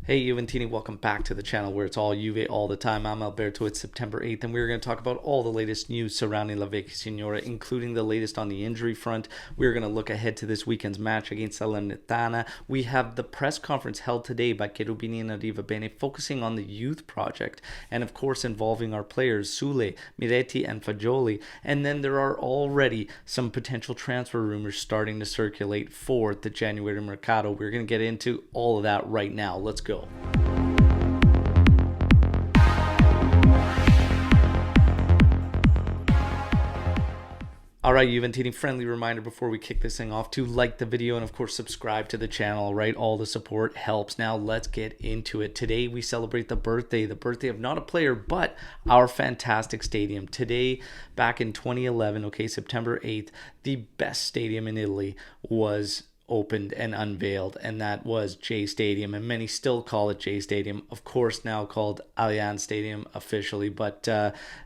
Hey Juventini, welcome back to the channel where it's all Juve all the time. I'm Alberto. It's September 8th, and we're going to talk about all the latest news surrounding La Vecchia Signora, including the latest on the injury front. We're going to look ahead to this weekend's match against Salernitana. We have the press conference held today by Cherubini and Arriva Bene, focusing on the youth project, and of course involving our players, Sule, Miretti, and Fagioli. And then there are already some potential transfer rumors starting to circulate for the January Mercato. We're going to get into all of that right now. Let's go. Alright, Juventini, friendly reminder before we kick this thing off to like the video and of course subscribe to the channel, right? All the support helps. Now let's get into it. Today we celebrate the birthday of not a player, but our fantastic stadium. Today, back in 2011, okay, September 8th, the best stadium in Italy was opened and unveiled, and that was J Stadium, and many still call it J Stadium, of course now called Allianz Stadium officially. But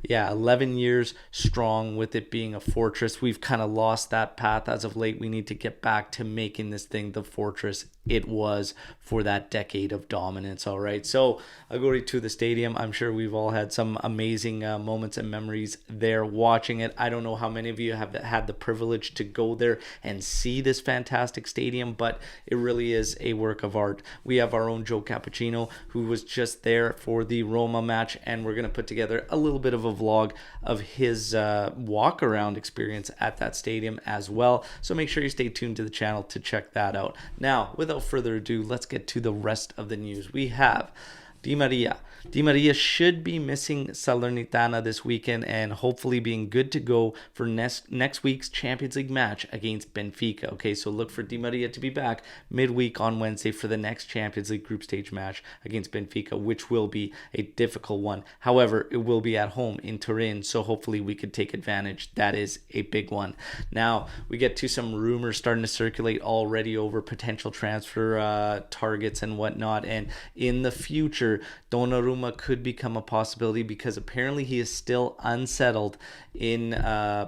yeah, 11 years strong with it being a fortress. We've kind of lost that path as of late. We need to get back to making this thing the fortress it was for that decade of dominance. All right, so auguri to the stadium. I'm sure we've all had some amazing moments and memories there watching it. I don't know how many of you have had the privilege to go there and see this fantastic stadium, but it really is a work of art. We have our own Joe Cappuccino, who was just there for the Roma match, and we're going to put together a little bit of a vlog of his walk around experience at that stadium as well. So make sure you stay tuned to the channel to check that out. Now, without further ado, let's get to the rest of the news. We have Di Maria. Di Maria should be missing Salernitana this weekend and hopefully being good to go for next week's Champions League match against Benfica. Okay, so look for Di Maria to be back midweek on Wednesday for the next Champions League group stage match against Benfica, which will be a difficult one. However, it will be at home in Turin, so hopefully we could take advantage. That is a big one. Now, we get to some rumors starting to circulate already over potential transfer targets and whatnot, and in the future, Donnarumma could become a possibility because apparently he is still unsettled in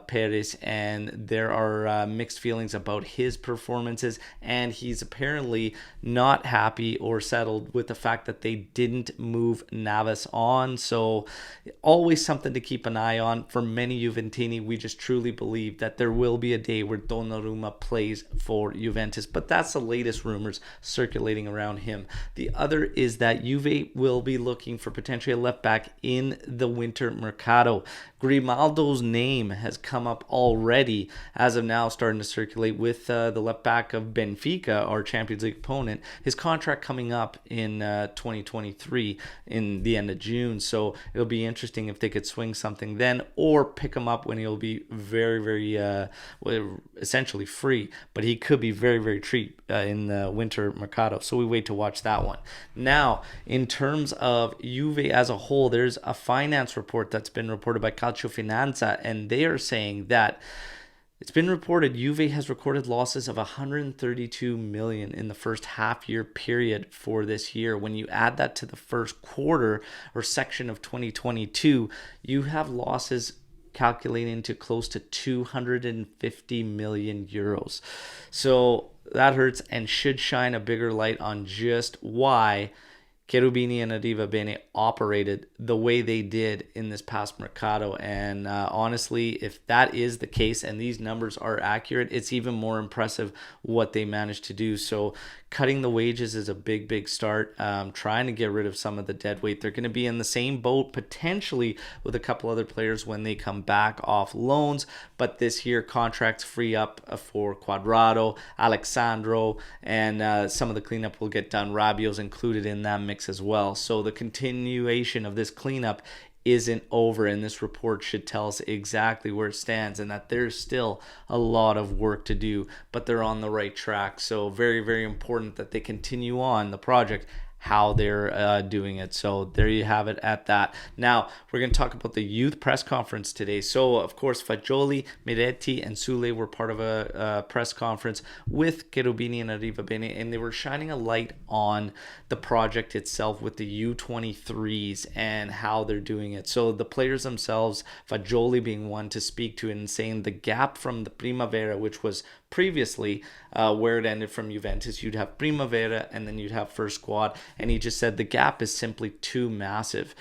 Paris, and there are mixed feelings about his performances, and he's apparently not happy or settled with the fact that they didn't move Navas on. So always something to keep an eye on. For many Juventini, we just truly believe that there will be a day where Donnarumma plays for Juventus, but that's the latest rumors circulating around him. The other is that Juve will be looking for potentially a left back in the winter mercato. Grimaldo's name has come up already as of now, starting to circulate with the left back of Benfica, our Champions League opponent. His contract coming up in 2023 in the end of June, so it'll be interesting if they could swing something then or pick him up when he'll be very essentially free, but he could be very cheap in the winter mercato, so we wait to watch that one. Now, in terms of Juve as a whole, there's a finance report that's been reported by Calcio Finanza, and they are saying that it's been reported Juve has recorded losses of 132 million in the first half-year period for this year. When you add that to the first quarter or section of 2022, you have losses calculating to close to 250 million euros. So that hurts and should shine a bigger light on just why Cherubini and Arriva Bene operated the way they did in this past Mercato. And honestly, if that is the case and these numbers are accurate, it's even more impressive what they managed to do. So cutting the wages is a big start. Trying to get rid of some of the dead weight. They're going to be in the same boat potentially with a couple other players when they come back off loans. But this year, contracts free up for Quadrado, Alexandro, and some of the cleanup will get done. Rabiot's included in that mix as well. So the continuation of this cleanup isn't over, and this report should tell us exactly where it stands and that there's still a lot of work to do, but they're on the right track. So very important that they continue on the project how they're doing it. So there you have it at that. Now we're going to talk about the youth press conference today. So of course Fagioli, Miretti, and Sule were part of a press conference with Cherubini and Arriva Bene, and they were shining a light on the project itself with the U23s and how they're doing it. So the players themselves, Fagioli being one to speak to it and saying the gap from the Primavera, which was previously, where it ended from Juventus, you'd have Primavera and then you'd have first squad. And he just said the gap is simply too massive.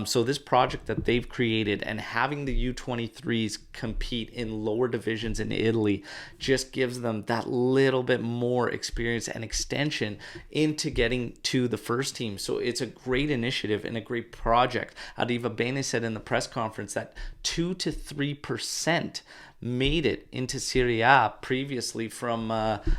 So this project that they've created and having the U23s compete in lower divisions in Italy just gives them that little bit more experience and extension into getting to the first team. So it's a great initiative and a great project. Arriva Bene said in the press conference that 2 to 3% made it into Serie A previously from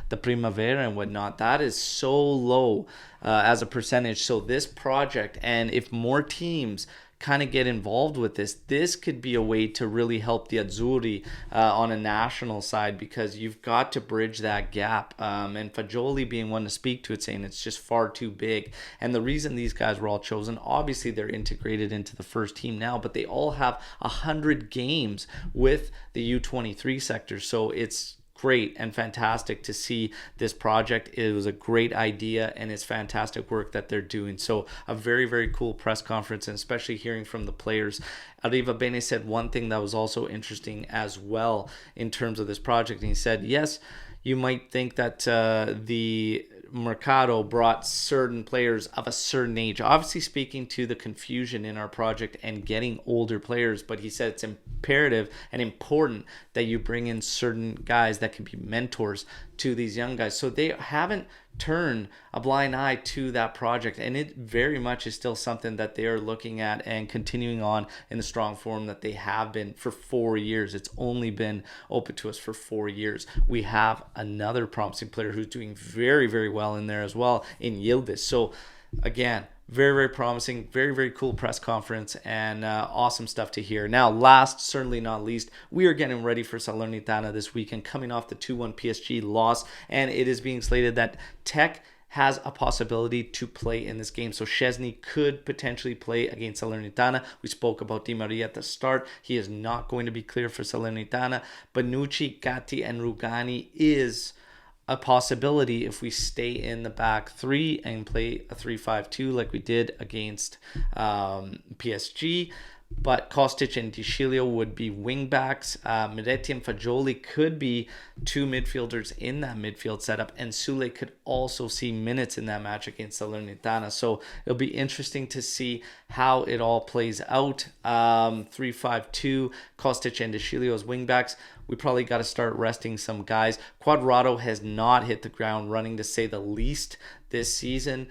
the Primavera and whatnot. That is so low as a percentage. So this project, and if more teams kind of get involved with this could be a way to really help the Azzurri on a national side, because you've got to bridge that gap. And Fagioli being one to speak to it, saying it's just far too big. And the reason these guys were all chosen, obviously they're integrated into the first team now, but they all have 100 games with the U23 sector. So it's great and fantastic to see this project. It was a great idea and it's fantastic work that they're doing. So a very, very cool press conference, and especially hearing from the players. Arriva Bene said one thing that was also interesting as well in terms of this project. And he said, yes, you might think that the Mercado brought certain players of a certain age, obviously speaking to the confusion in our project and getting older players, but he said it's imperative and important that you bring in certain guys that can be mentors to these young guys. So they haven't turned a blind eye to that project, and it very much is still something that they are looking at and continuing on in the strong form that they have been for 4 years. It's only been open to us for 4 years. We have another promising player who's doing very, very well in there as well in Yildiz. So again, very, very promising, very, very cool press conference, and awesome stuff to hear. Now, last, certainly not least, we are getting ready for Salernitana this weekend, coming off the 2-1 PSG loss, and it is being slated that Tech has a possibility to play in this game. So Szczesny could potentially play against Salernitana. We spoke about Di Maria at the start. He is not going to be clear for Salernitana. Bonucci, Gatti, and Rugani is a possibility if we stay in the back three and play a 3-5-2 like we did against PSG. But Kostic and Di Scilio would be wing backs. Miretti and Fagioli could be two midfielders in that midfield setup, and Sule could also see minutes in that match against Salernitana. So it'll be interesting to see how it all plays out. 3-5-2, Kostic and Di Scilio as wing backs. We probably got to start resting some guys. Quadrado has not hit the ground running, to say the least, this season.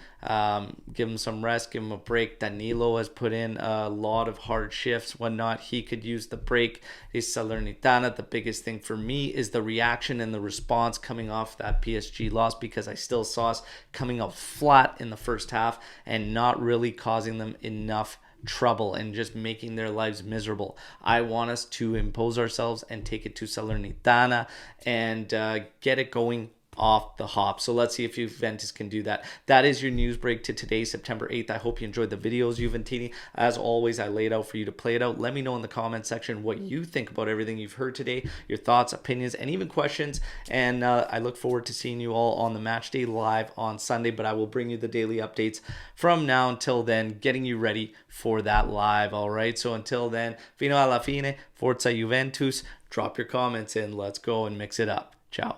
Give him some rest, give him a break. Danilo has put in a lot of hard shifts, whatnot. He could use the break. Is Salernitana. The biggest thing for me is the reaction and the response coming off that PSG loss, because I still saw us coming up flat in the first half and not really causing them enough trouble and just making their lives miserable. I want us to impose ourselves and take it to Salernitana and get it going off the hop. So let's see if Juventus can do that. That is your news break to today, September 8th. I hope you enjoyed the videos, Juventini. As always, I laid out for you to play it out. Let me know in the comment section what you think about everything you've heard today, your thoughts, opinions, and even questions. And I look forward to seeing you all on the match day live on Sunday, but I will bring you the daily updates from now until then, getting you ready for that live. All right, so until then, fino alla fine, forza Juventus. Drop your comments in. Let's go and mix it up. Ciao.